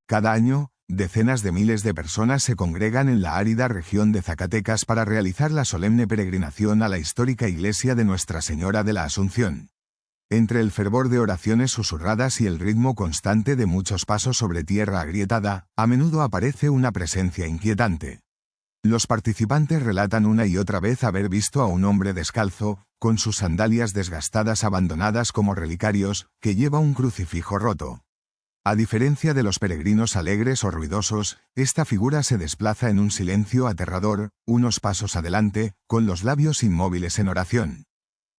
Cada año, decenas de miles de personas se congregan en la árida región de Zacatecas para realizar la solemne peregrinación a la histórica iglesia de Nuestra Señora de la Asunción. Entre el fervor de oraciones susurradas y el ritmo constante de muchos pasos sobre tierra agrietada, a menudo aparece una presencia inquietante. Los participantes relatan una y otra vez haber visto a un hombre descalzo, con sus sandalias desgastadas abandonadas como relicarios, que lleva un crucifijo roto. A diferencia de los peregrinos alegres o ruidosos, esta figura se desplaza en un silencio aterrador, unos pasos adelante, con los labios inmóviles en oración.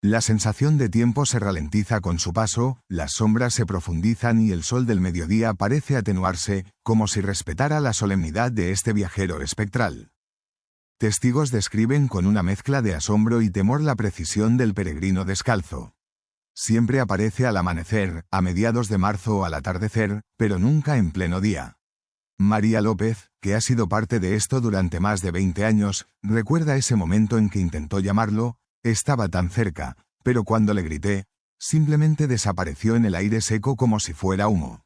La sensación de tiempo se ralentiza con su paso, las sombras se profundizan y el sol del mediodía parece atenuarse, como si respetara la solemnidad de este viajero espectral. Testigos describen con una mezcla de asombro y temor la precisión del peregrino descalzo. Siempre aparece al amanecer, a mediados de marzo o al atardecer, pero nunca en pleno día. María López, que ha sido parte de esto durante más de 20 años, recuerda ese momento en que intentó llamarlo. Estaba tan cerca, pero cuando le grité, simplemente desapareció en el aire seco como si fuera humo.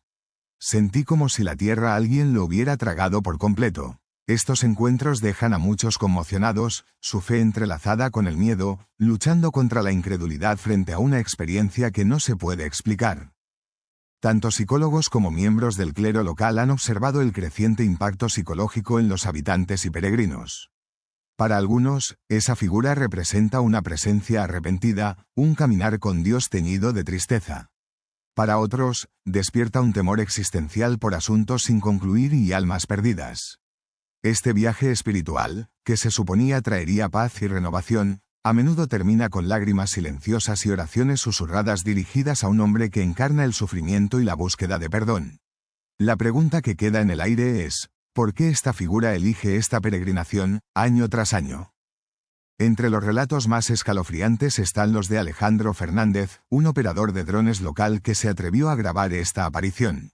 Sentí como si la tierra alguien lo hubiera tragado por completo. Estos encuentros dejan a muchos conmocionados, su fe entrelazada con el miedo, luchando contra la incredulidad frente a una experiencia que no se puede explicar. Tanto psicólogos como miembros del clero local han observado el creciente impacto psicológico en los habitantes y peregrinos. Para algunos, esa figura representa una presencia arrepentida, un caminar con Dios teñido de tristeza. Para otros, despierta un temor existencial por asuntos sin concluir y almas perdidas. Este viaje espiritual, que se suponía traería paz y renovación, a menudo termina con lágrimas silenciosas y oraciones susurradas dirigidas a un hombre que encarna el sufrimiento y la búsqueda de perdón. La pregunta que queda en el aire es: ¿por qué esta figura elige esta peregrinación, año tras año? Entre los relatos más escalofriantes están los de Alejandro Fernández, un operador de drones local que se atrevió a grabar esta aparición.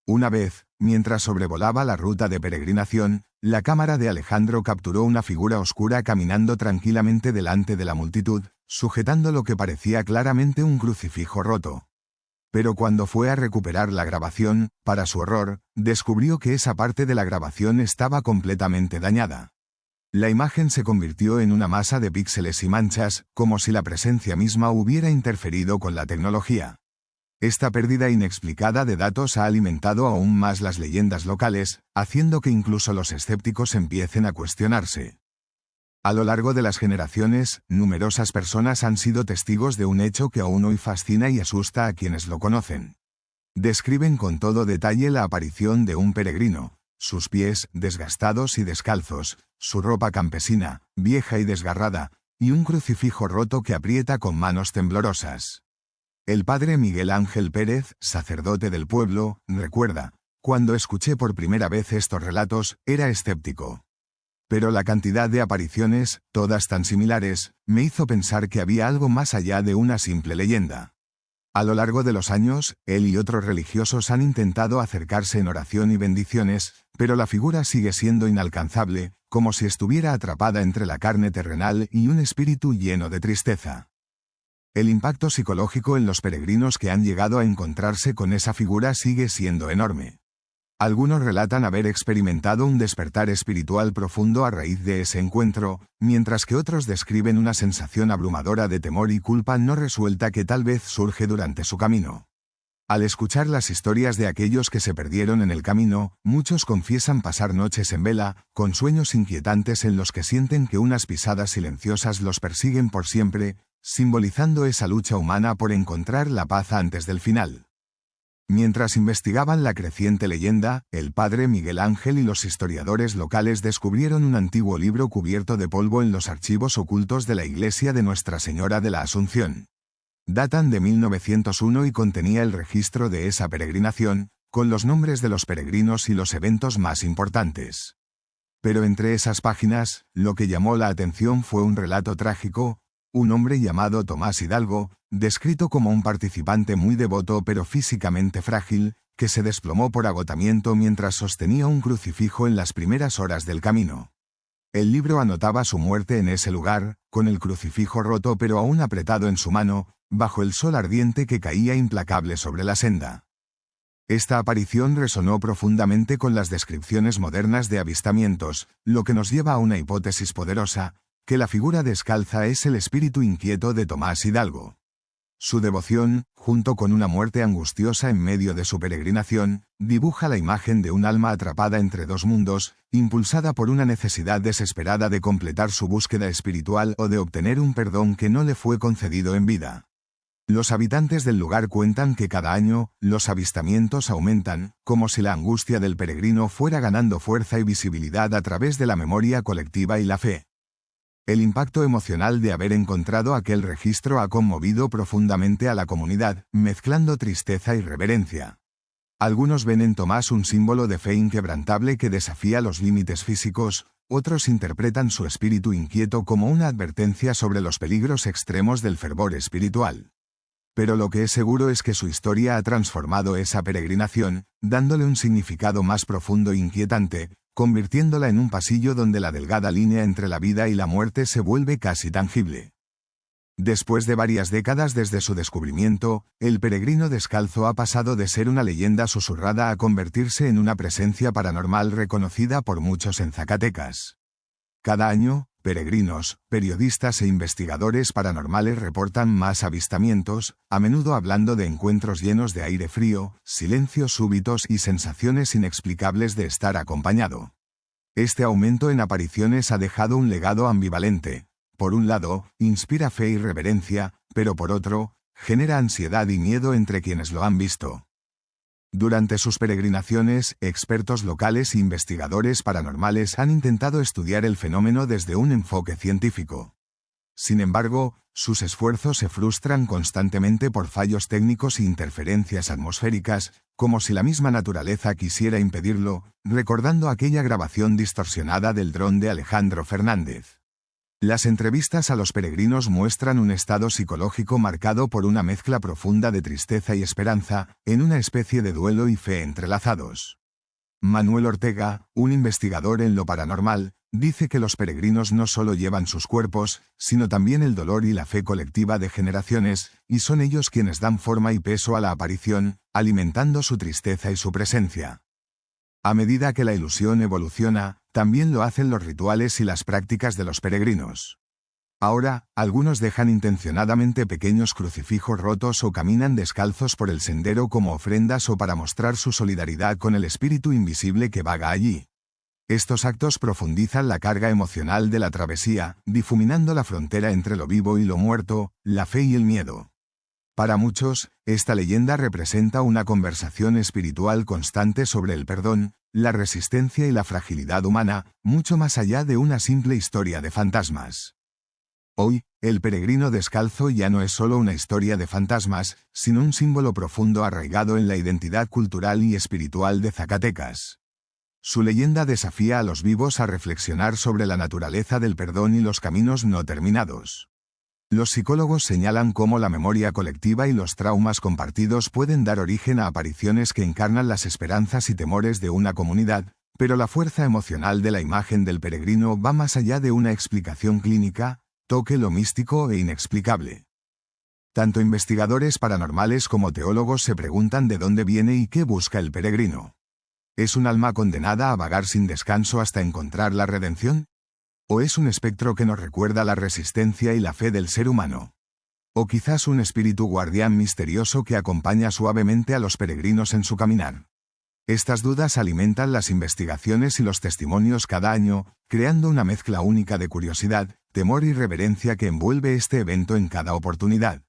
Una vez, mientras sobrevolaba la ruta de peregrinación, la cámara de Alejandro capturó una figura oscura caminando tranquilamente delante de la multitud, sujetando lo que parecía claramente un crucifijo roto. Pero cuando fue a recuperar la grabación, para su horror, descubrió que esa parte de la grabación estaba completamente dañada. La imagen se convirtió en una masa de píxeles y manchas, como si la presencia misma hubiera interferido con la tecnología. Esta pérdida inexplicada de datos ha alimentado aún más las leyendas locales, haciendo que incluso los escépticos empiecen a cuestionarse. A lo largo de las generaciones, numerosas personas han sido testigos de un hecho que aún hoy fascina y asusta a quienes lo conocen. Describen con todo detalle la aparición de un peregrino, sus pies, desgastados y descalzos, su ropa campesina, vieja y desgarrada, y un crucifijo roto que aprieta con manos temblorosas. El padre Miguel Ángel Pérez, sacerdote del pueblo, recuerda: cuando escuché por primera vez estos relatos, era escéptico. Pero la cantidad de apariciones, todas tan similares, me hizo pensar que había algo más allá de una simple leyenda. A lo largo de los años, él y otros religiosos han intentado acercarse en oración y bendiciones, pero la figura sigue siendo inalcanzable, como si estuviera atrapada entre la carne terrenal y un espíritu lleno de tristeza. El impacto psicológico en los peregrinos que han llegado a encontrarse con esa figura sigue siendo enorme. Algunos relatan haber experimentado un despertar espiritual profundo a raíz de ese encuentro, mientras que otros describen una sensación abrumadora de temor y culpa no resuelta que tal vez surge durante su camino. Al escuchar las historias de aquellos que se perdieron en el camino, muchos confiesan pasar noches en vela, con sueños inquietantes en los que sienten que unas pisadas silenciosas los persiguen por siempre, simbolizando esa lucha humana por encontrar la paz antes del final. Mientras investigaban la creciente leyenda, el padre Miguel Ángel y los historiadores locales descubrieron un antiguo libro cubierto de polvo en los archivos ocultos de la iglesia de Nuestra Señora de la Asunción. Datan de 1901 y contenía el registro de esa peregrinación, con los nombres de los peregrinos y los eventos más importantes. Pero entre esas páginas, lo que llamó la atención fue un relato trágico: un hombre llamado Tomás Hidalgo, descrito como un participante muy devoto pero físicamente frágil, que se desplomó por agotamiento mientras sostenía un crucifijo en las primeras horas del camino. El libro anotaba su muerte en ese lugar, con el crucifijo roto pero aún apretado en su mano, bajo el sol ardiente que caía implacable sobre la senda. Esta aparición resonó profundamente con las descripciones modernas de avistamientos, lo que nos lleva a una hipótesis poderosa, que la figura descalza es el espíritu inquieto de Tomás Hidalgo. Su devoción, junto con una muerte angustiosa en medio de su peregrinación, dibuja la imagen de un alma atrapada entre dos mundos, impulsada por una necesidad desesperada de completar su búsqueda espiritual o de obtener un perdón que no le fue concedido en vida. Los habitantes del lugar cuentan que cada año, los avistamientos aumentan, como si la angustia del peregrino fuera ganando fuerza y visibilidad a través de la memoria colectiva y la fe. El impacto emocional de haber encontrado aquel registro ha conmovido profundamente a la comunidad, mezclando tristeza y reverencia. Algunos ven en Tomás un símbolo de fe inquebrantable que desafía los límites físicos, otros interpretan su espíritu inquieto como una advertencia sobre los peligros extremos del fervor espiritual. Pero lo que es seguro es que su historia ha transformado esa peregrinación, dándole un significado más profundo e inquietante, convirtiéndola en un pasillo donde la delgada línea entre la vida y la muerte se vuelve casi tangible. Después de varias décadas desde su descubrimiento, el peregrino descalzo ha pasado de ser una leyenda susurrada a convertirse en una presencia paranormal reconocida por muchos en Zacatecas. Cada año, peregrinos, periodistas e investigadores paranormales reportan más avistamientos, a menudo hablando de encuentros llenos de aire frío, silencios súbitos y sensaciones inexplicables de estar acompañado. Este aumento en apariciones ha dejado un legado ambivalente. Por un lado, inspira fe y reverencia, pero por otro, genera ansiedad y miedo entre quienes lo han visto. Durante sus peregrinaciones, expertos locales e investigadores paranormales han intentado estudiar el fenómeno desde un enfoque científico. Sin embargo, sus esfuerzos se frustran constantemente por fallos técnicos e interferencias atmosféricas, como si la misma naturaleza quisiera impedirlo, recordando aquella grabación distorsionada del dron de Alejandro Fernández. Las entrevistas a los peregrinos muestran un estado psicológico marcado por una mezcla profunda de tristeza y esperanza, en una especie de duelo y fe entrelazados. Manuel Ortega, un investigador en lo paranormal, dice que los peregrinos no solo llevan sus cuerpos, sino también el dolor y la fe colectiva de generaciones, y son ellos quienes dan forma y peso a la aparición, alimentando su tristeza y su presencia. A medida que la ilusión evoluciona, también lo hacen los rituales y las prácticas de los peregrinos. Ahora, algunos dejan intencionadamente pequeños crucifijos rotos o caminan descalzos por el sendero como ofrendas o para mostrar su solidaridad con el espíritu invisible que vaga allí. Estos actos profundizan la carga emocional de la travesía, difuminando la frontera entre lo vivo y lo muerto, la fe y el miedo. Para muchos, esta leyenda representa una conversación espiritual constante sobre el perdón, la resistencia y la fragilidad humana, mucho más allá de una simple historia de fantasmas. Hoy, el peregrino descalzo ya no es solo una historia de fantasmas, sino un símbolo profundo arraigado en la identidad cultural y espiritual de Zacatecas. Su leyenda desafía a los vivos a reflexionar sobre la naturaleza del perdón y los caminos no terminados. Los psicólogos señalan cómo la memoria colectiva y los traumas compartidos pueden dar origen a apariciones que encarnan las esperanzas y temores de una comunidad, pero la fuerza emocional de la imagen del peregrino va más allá de una explicación clínica, toque lo místico e inexplicable. Tanto investigadores paranormales como teólogos se preguntan de dónde viene y qué busca el peregrino. ¿Es un alma condenada a vagar sin descanso hasta encontrar la redención? ¿O es un espectro que nos recuerda la resistencia y la fe del ser humano? ¿O quizás un espíritu guardián misterioso que acompaña suavemente a los peregrinos en su caminar? Estas dudas alimentan las investigaciones y los testimonios cada año, creando una mezcla única de curiosidad, temor y reverencia que envuelve este evento en cada oportunidad.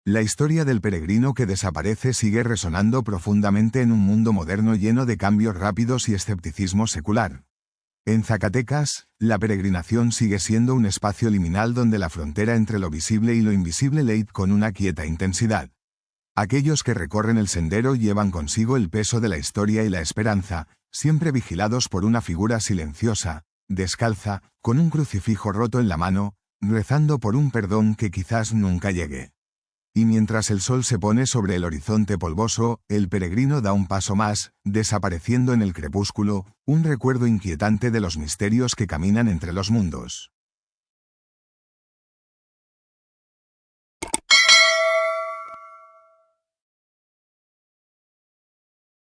La historia del peregrino que desaparece sigue resonando profundamente en un mundo moderno lleno de cambios rápidos y escepticismo secular. En Zacatecas, la peregrinación sigue siendo un espacio liminal donde la frontera entre lo visible y lo invisible late con una quieta intensidad. Aquellos que recorren el sendero llevan consigo el peso de la historia y la esperanza, siempre vigilados por una figura silenciosa, descalza, con un crucifijo roto en la mano, rezando por un perdón que quizás nunca llegue. Y mientras el sol se pone sobre el horizonte polvoso, el peregrino da un paso más, desapareciendo en el crepúsculo, un recuerdo inquietante de los misterios que caminan entre los mundos.